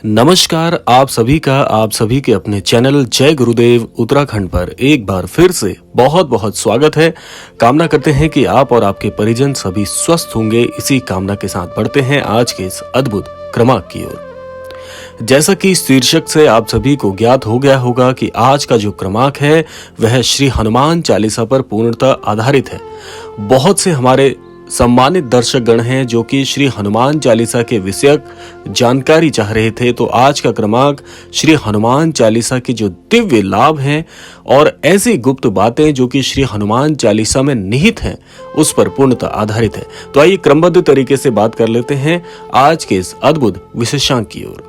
नमस्कार आप सभी के अपने चैनल जय गुरुदेव उत्तराखंड पर एक बार फिर से बहुत बहुत स्वागत है। कामना करते हैं कि आप और आपके परिजन सभी स्वस्थ होंगे। इसी कामना के साथ बढ़ते हैं आज के इस अद्भुत क्रमांक की ओर। जैसा कि शीर्षक से आप सभी को ज्ञात हो गया होगा कि आज का जो क्रमांक है वह श्री हनुमान चालीसा पर पूर्णतः आधारित है। बहुत से हमारे सम्मानित दर्शक गण हैं जो कि श्री हनुमान चालीसा के विषयक जानकारी चाह रहे थे, तो आज का क्रमांक श्री हनुमान चालीसा के जो दिव्य लाभ हैं और ऐसी गुप्त बातें जो कि श्री हनुमान चालीसा में निहित हैं उस पर पूर्णतः आधारित है। तो आइए क्रमबद्ध तरीके से बात कर लेते हैं आज के इस अद्भुत विशेषांक की ओर।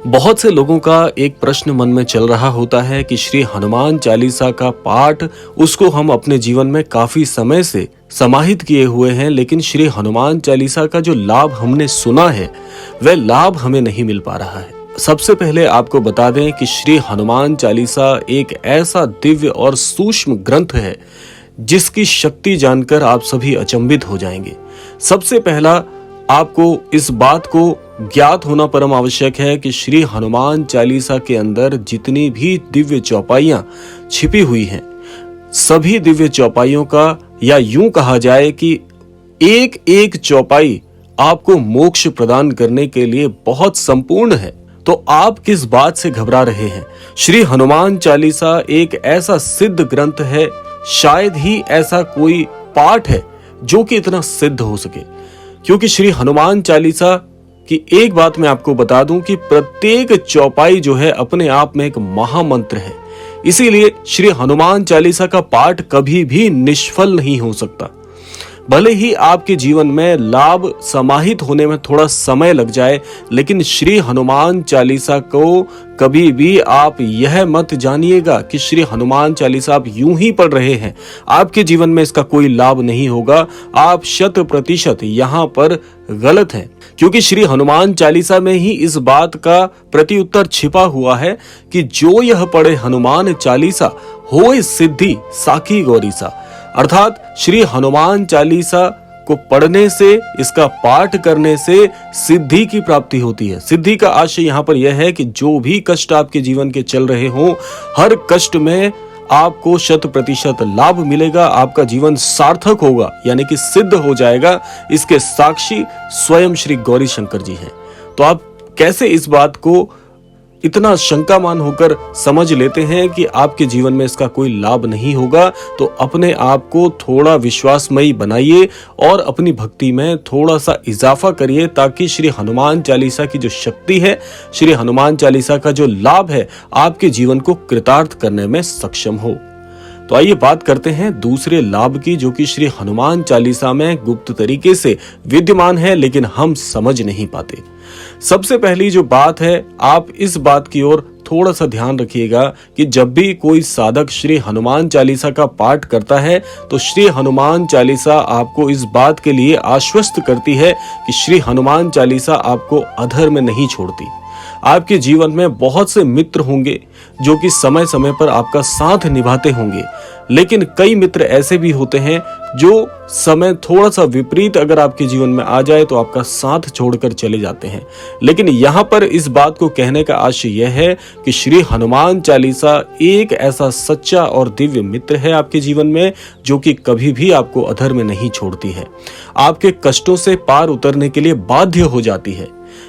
बहुत से लोगों का एक प्रश्न मन में चल रहा होता है कि श्री हनुमान चालीसा का पाठ उसको हम अपने जीवन में काफी समय से समाहित किए हुए हैं, लेकिन श्री हनुमान चालीसा का जो लाभ हमने सुना है वह लाभ हमें नहीं मिल पा रहा है। सबसे पहले आपको बता दें कि श्री हनुमान चालीसा एक ऐसा दिव्य और सूक्ष्म ग्रंथ है जिसकी शक्ति जानकर आप सभी अचंभित हो जाएंगे। सबसे पहला आपको इस बात को ज्ञात होना परम आवश्यक है कि श्री हनुमान चालीसा के अंदर जितनी भी दिव्य चौपाइयां छिपी हुई हैं, सभी दिव्य चौपाइयों का या यूं कहा जाए कि एक एक चौपाई आपको मोक्ष प्रदान करने के लिए बहुत संपूर्ण है। तो आप किस बात से घबरा रहे हैं? श्री हनुमान चालीसा एक ऐसा सिद्ध ग्रंथ है, शायद ही ऐसा कोई पाठ है जो कि इतना सिद्ध हो सके। क्योंकि श्री हनुमान चालीसा की एक बात मैं आपको बता दूं कि प्रत्येक चौपाई जो है अपने आप में एक महामंत्र है। इसीलिए श्री हनुमान चालीसा का पाठ कभी भी निष्फल नहीं हो सकता। भले ही आपके जीवन में लाभ समाहित होने में थोड़ा समय लग जाए, लेकिन श्री हनुमान चालीसा को कभी भी आप यह मत जानिएगा कि श्री हनुमान चालीसा आप यूं ही पढ़ रहे हैं, आपके जीवन में इसका कोई लाभ नहीं होगा। आप 100% यहाँ पर गलत हैं, क्योंकि श्री हनुमान चालीसा में ही इस बात का प्रत्युत्तर छिपा हुआ है कि जो यह पढ़े हनुमान चालीसा होए सिद्धि साखी गौरीसा। अर्थात श्री हनुमान चालीसा को पढ़ने से, इसका पाठ करने से सिद्धि की प्राप्ति होती है। सिद्धि का आशय यहाँ पर यह है कि जो भी कष्ट आपके जीवन के चल रहे हों, हर कष्ट में आपको 100% लाभ मिलेगा, आपका जीवन सार्थक होगा, यानी कि सिद्ध हो जाएगा। इसके साक्षी स्वयं श्री गौरी शंकर जी हैं। तो आप कैसे इस बात को इतना शंकामान होकर समझ लेते हैं कि आपके जीवन में इसका कोई लाभ नहीं होगा? तो अपने आप को थोड़ा विश्वासमयी बनाइए और अपनी भक्ति में थोड़ा सा इजाफा करिए, ताकि श्री हनुमान चालीसा की जो शक्ति है, श्री हनुमान चालीसा का जो लाभ है, आपके जीवन को कृतार्थ करने में सक्षम हो। तो आइए बात करते हैं दूसरे लाभ की, जो कि श्री हनुमान चालीसा में गुप्त तरीके से विद्यमान है लेकिन हम समझ नहीं पाते। सबसे पहली जो बात है, आप इस बात की ओर थोड़ा सा ध्यान रखिएगा कि जब भी कोई साधक श्री हनुमान चालीसा का पाठ करता है तो श्री हनुमान चालीसा आपको इस बात के लिए आश्वस्त करती है कि श्री हनुमान चालीसा आपको अधर में नहीं छोड़ती। आपके जीवन में बहुत से मित्र होंगे जो कि समय समय पर आपका साथ निभाते होंगे, लेकिन कई मित्र ऐसे भी होते हैं जो समय थोड़ा सा विपरीत अगर आपके जीवन में आ जाए तो आपका साथ छोड़कर चले जाते हैं। लेकिन यहाँ पर इस बात को कहने का आशय यह है कि श्री हनुमान चालीसा एक ऐसा सच्चा और दिव्य मित्र है आपके जीवन में, जो कि कभी भी आपको अधर में नहीं छोड़ती है, आपके कष्टों से पार उतरने के लिए बाध्य हो जाती है।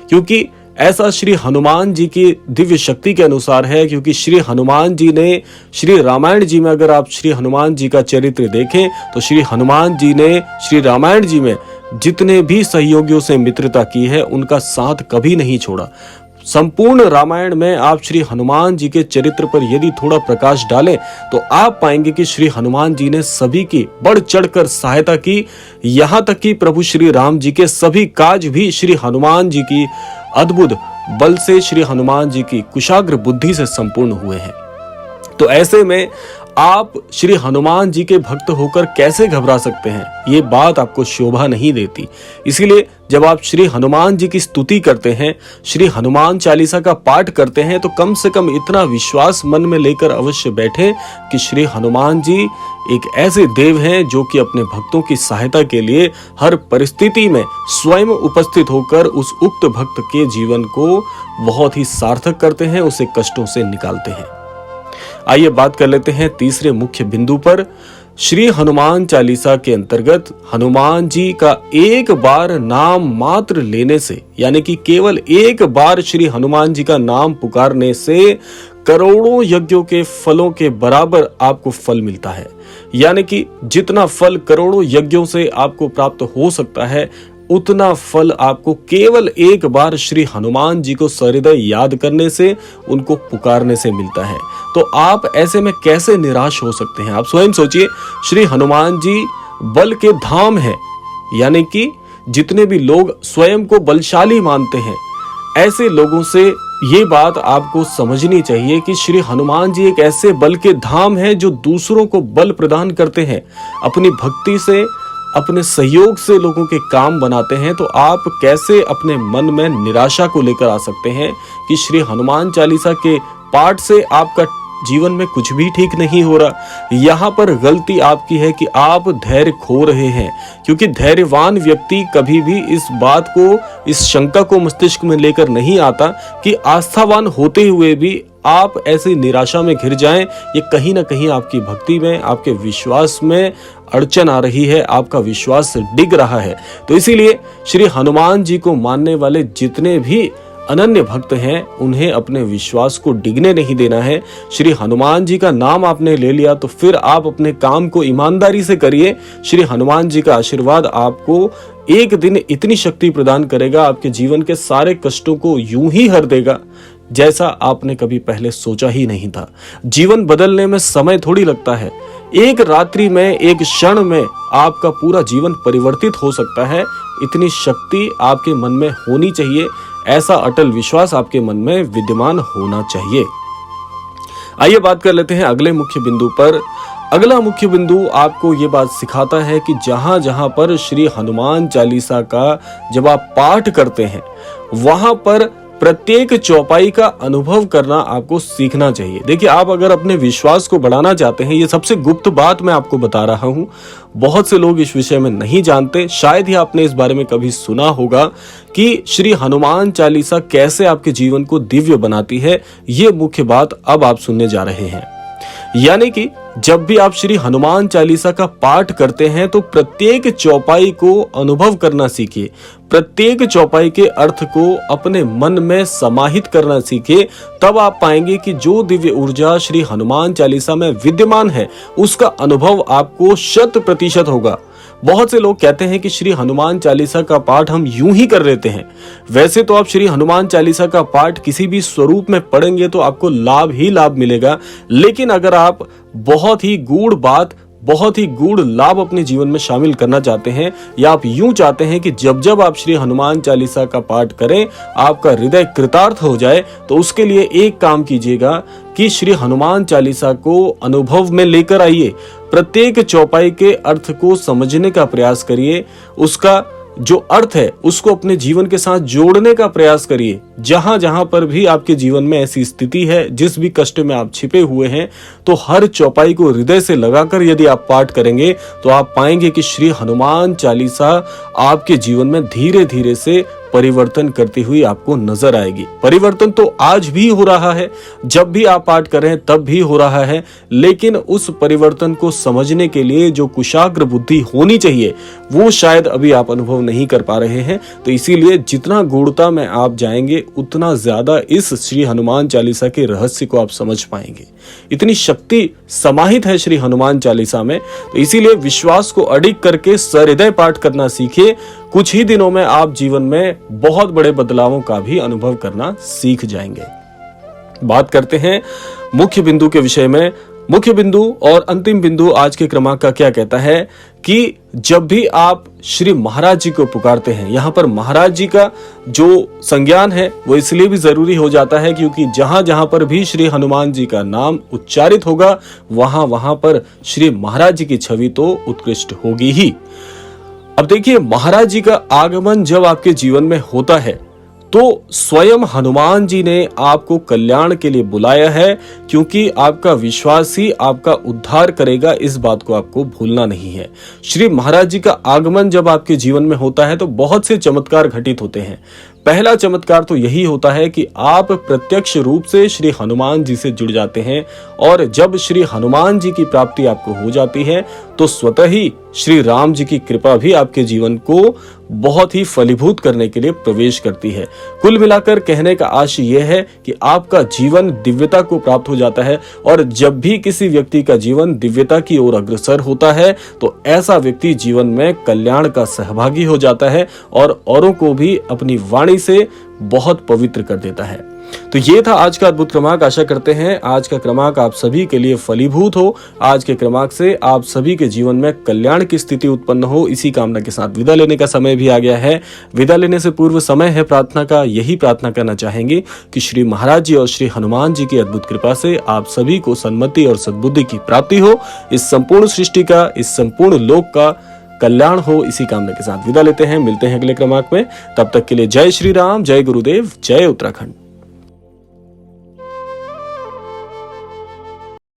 क्योंकि ऐसा श्री हनुमान जी की दिव्य शक्ति के अनुसार है, क्योंकि श्री हनुमान जी ने श्री रामायण जी में, अगर आप श्री हनुमान जी का चरित्र देखें तो श्री हनुमान जी ने श्री रामायण जी में जितने भी सहयोगियों से मित्रता की है उनका साथ कभी नहीं छोड़ा। संपूर्ण रामायण में आप श्री हनुमान जी के चरित्र पर यदि थोड़ा प्रकाश डालें तो आप पाएंगे कि श्री हनुमान जी ने सभी की बढ़ चढ़कर सहायता की। यहाँ तक कि प्रभु श्री राम जी के सभी काज भी श्री हनुमान जी की अद्भुत बल से, श्री हनुमान जी की कुशाग्र बुद्धि से संपूर्ण हुए हैं। तो ऐसे में आप श्री हनुमान जी के भक्त होकर कैसे घबरा सकते हैं? ये बात आपको शोभा नहीं देती। इसीलिए जब आप श्री हनुमान जी की स्तुति करते हैं, श्री हनुमान चालीसा का पाठ करते हैं, तो कम से कम इतना विश्वास मन में लेकर अवश्य बैठें कि श्री हनुमान जी एक ऐसे देव हैं जो कि अपने भक्तों की सहायता के लिए हर परिस्थिति में स्वयं उपस्थित होकर उस उक्त भक्त के जीवन को बहुत ही सार्थक करते हैं, उसे कष्टों से निकालते हैं। आइए बात कर लेते हैं तीसरे मुख्य बिंदु पर। श्री हनुमान चालीसा के अंतर्गत हनुमान जी का एक बार नाम मात्र लेने से, यानी कि केवल एक बार श्री हनुमान जी का नाम पुकारने से करोड़ों यज्ञों के फलों के बराबर आपको फल मिलता है। यानी कि जितना फल करोड़ों यज्ञों से आपको प्राप्त हो सकता है, उतना फल आपको केवल एक बार श्री हनुमान जी को सहृदय याद करने से, उनको पुकारने से मिलता है। तो आप ऐसे में कैसे निराश हो सकते हैं? आप स्वयं सोचिए, श्री हनुमान जी बल के धाम है, यानी कि जितने भी लोग स्वयं को बलशाली मानते हैं, ऐसे लोगों से ये बात आपको समझनी चाहिए कि श्री हनुमान जी एक ऐसे बल के धाम है जो दूसरों को बल प्रदान करते हैं, अपनी भक्ति से, अपने सहयोग से लोगों के काम बनाते हैं। तो आप कैसे अपने मन में निराशा को लेकर आ सकते हैं कि श्री हनुमान चालीसा के पाठ से आपका जीवन में कुछ भी ठीक नहीं हो रहा? यहाँ पर गलती आपकी है कि आप धैर्य खो रहे हैं, क्योंकि धैर्यवान व्यक्ति कभी भी इस बात को, इस शंका को मस्तिष्क में लेकर नहीं आता कि आस्थावान होते हुए भी आप ऐसी निराशा में घिर जाएं। ये कहीं ना कहीं आपकी भक्ति में, आपके विश्वास में अड़चन आ रही है, आपका विश्वास डिग रहा है। तो इसीलिए श्री हनुमान जी को मानने वाले जितने भी अनन्य भक्त हैं, उन्हें अपने विश्वास को डिगने नहीं देना है। श्री हनुमान जी का नाम आपने ले लिया तो फिर आप अपने काम को ईमानदारी से करिए। श्री हनुमान जी का आशीर्वाद आपको एक दिन इतनी शक्ति प्रदान करेगा, आपके जीवन के सारे कष्टों को यूं ही हर देगा जैसा आपने कभी पहले सोचा ही नहीं था। जीवन बदलने में समय थोड़ी लगता है, एक रात्रि में, एक क्षण में आपका पूरा जीवन परिवर्तित हो सकता है। इतनी शक्ति आपके मन में होनी चाहिए, ऐसा अटल विश्वास आपके मन में विद्यमान होना चाहिए। आइए बात कर लेते हैं अगले मुख्य बिंदु पर। अगला मुख्य बिंदु आपको ये बात सिखाता है कि जहां जहां पर श्री हनुमान चालीसा का जब आप पाठ करते हैं, वहां पर प्रत्येक चौपाई का अनुभव करना आपको सीखना चाहिए। देखिए, आप अगर अपने विश्वास को बढ़ाना चाहते हैं, ये सबसे गुप्त बात मैं आपको बता रहा हूं, बहुत से लोग इस विषय में नहीं जानते। शायद ही आपने इस बारे में कभी सुना होगा कि श्री हनुमान चालीसा कैसे आपके जीवन को दिव्य बनाती है। ये मुख्य बात अब आप सुनने जा रहे हैं। यानी कि जब भी आप श्री हनुमान चालीसा का पाठ करते हैं तो प्रत्येक चौपाई को अनुभव करना सीखिए, प्रत्येक चौपाई के अर्थ को अपने मन में समाहित करना सीखिए। तब आप पाएंगे कि जो दिव्य ऊर्जा श्री हनुमान चालीसा में विद्यमान है, उसका अनुभव आपको 100% होगा। बहुत से लोग कहते हैं कि श्री हनुमान चालीसा का पाठ हम यूं ही कर लेते हैं। वैसे तो आप श्री हनुमान चालीसा का पाठ किसी भी स्वरूप में पढ़ेंगे तो आपको लाभ ही लाभ मिलेगा, लेकिन अगर आप बहुत ही गूढ़ बात, बहुत ही गूढ़ लाभ अपने जीवन में शामिल करना चाहते हैं, या आप यूं चाहते हैं कि जब जब आप श्री हनुमान चालीसा का पाठ करें आपका हृदय कृतार्थ हो जाए, तो उसके लिए एक काम कीजिएगा कि श्री हनुमान चालीसा को अनुभव में लेकर आइए। प्रत्येक चौपाई के अर्थ को समझने का प्रयास करिए, उसका जो अर्थ है उसको अपने जीवन के साथ जोड़ने का प्रयास करिए। जहां जहां पर भी आपके जीवन में ऐसी स्थिति है, जिस भी कष्ट में आप छिपे हुए हैं, तो हर चौपाई को हृदय से लगाकर यदि आप पाठ करेंगे तो आप पाएंगे कि श्री हनुमान चालीसा आपके जीवन में धीरे धीरे से परिवर्तन करती हुई आपको नजर आएगी। परिवर्तन तो आज भी हो रहा है, जब भी आप पाठ कर रहे हैं तब भी हो रहा है, लेकिन उस परिवर्तन को समझने के लिए जो कुशाग्र बुद्धि होनी चाहिए वो शायद अभी आप अनुभव नहीं कर पा रहे हैं। तो इसीलिए जितना गूढ़ता में आप जाएंगे उतना ज्यादा इस श्री हनुमान चालीसा के रहस्य को आप समझ पाएंगे। इतनी शक्ति समाहित है श्री हनुमान चालीसा में, तो इसीलिए विश्वास को अडिग करके सहृदय पाठ करना सीखिए। कुछ ही दिनों में आप जीवन में बहुत बड़े बदलावों का भी अनुभव करना सीख जाएंगे। बात करते हैं मुख्य बिंदु के विषय में। मुख्य बिंदु और अंतिम बिंदु आज के क्रमांक का क्या कहता है कि जब भी आप श्री महाराज जी को पुकारते हैं। यहाँ पर महाराज जी का जो संज्ञान है वो इसलिए भी जरूरी हो जाता है क्योंकि जहां जहां पर भी श्री हनुमान जी का नाम उच्चारित होगा वहां वहां पर श्री महाराज जी की छवि तो उत्कृष्ट होगी ही। अब देखिए, महाराज जी का आगमन जब आपके जीवन में होता है तो स्वयं हनुमान जी ने आपको कल्याण के लिए बुलाया है, क्योंकि आपका विश्वास ही आपका उद्धार करेगा, इस बात को आपको भूलना नहीं है। श्री महाराज जी का आगमन जब आपके जीवन में होता है तो बहुत से चमत्कार घटित होते हैं। पहला चमत्कार तो यही होता है कि आप प्रत्यक्ष रूप से श्री हनुमान जी से जुड़ जाते हैं, और जब श्री हनुमान जी की प्राप्ति आपको हो जाती है तो स्वतः ही श्री राम जी की कृपा भी आपके जीवन को बहुत ही फलीभूत करने के लिए प्रवेश करती है। कुल मिलाकर कहने का आशय यह है कि आपका जीवन दिव्यता को प्राप्त हो जाता है, और जब भी किसी व्यक्ति का जीवन दिव्यता की ओर अग्रसर होता है तो ऐसा व्यक्ति जीवन में कल्याण का सहभागी हो जाता है और औरों को भी अपनी वाणी से बहुत पवित्र कर देता है। तो ये था आज का अद्भुत क्रमांक। आशा करते हैं आज का क्रमांक आप सभी के लिए फलीभूत हो। आज के क्रमांक से आप सभी के जीवन में कल्याण की स्थिति उत्पन्न हो, इसी कामना के साथ विदा लेने का समय भी आ गया है। विदा लेने से पूर्व समय है प्रार्थना का। यही प्रार्थना करना चाहेंगे कि श्री महाराज जी और श्री हनुमान जी की अद्भुत कृपा से आप सभी को सन्मति और सद्बुद्धि की प्राप्ति हो, इस संपूर्ण सृष्टि का, इस संपूर्ण लोक का कल्याण हो, इसी कामना के साथ विदा लेते हैं। मिलते हैं अगले क्रमांक में। तब तक के लिए जय श्री राम, जय गुरुदेव, जय उत्तराखंड।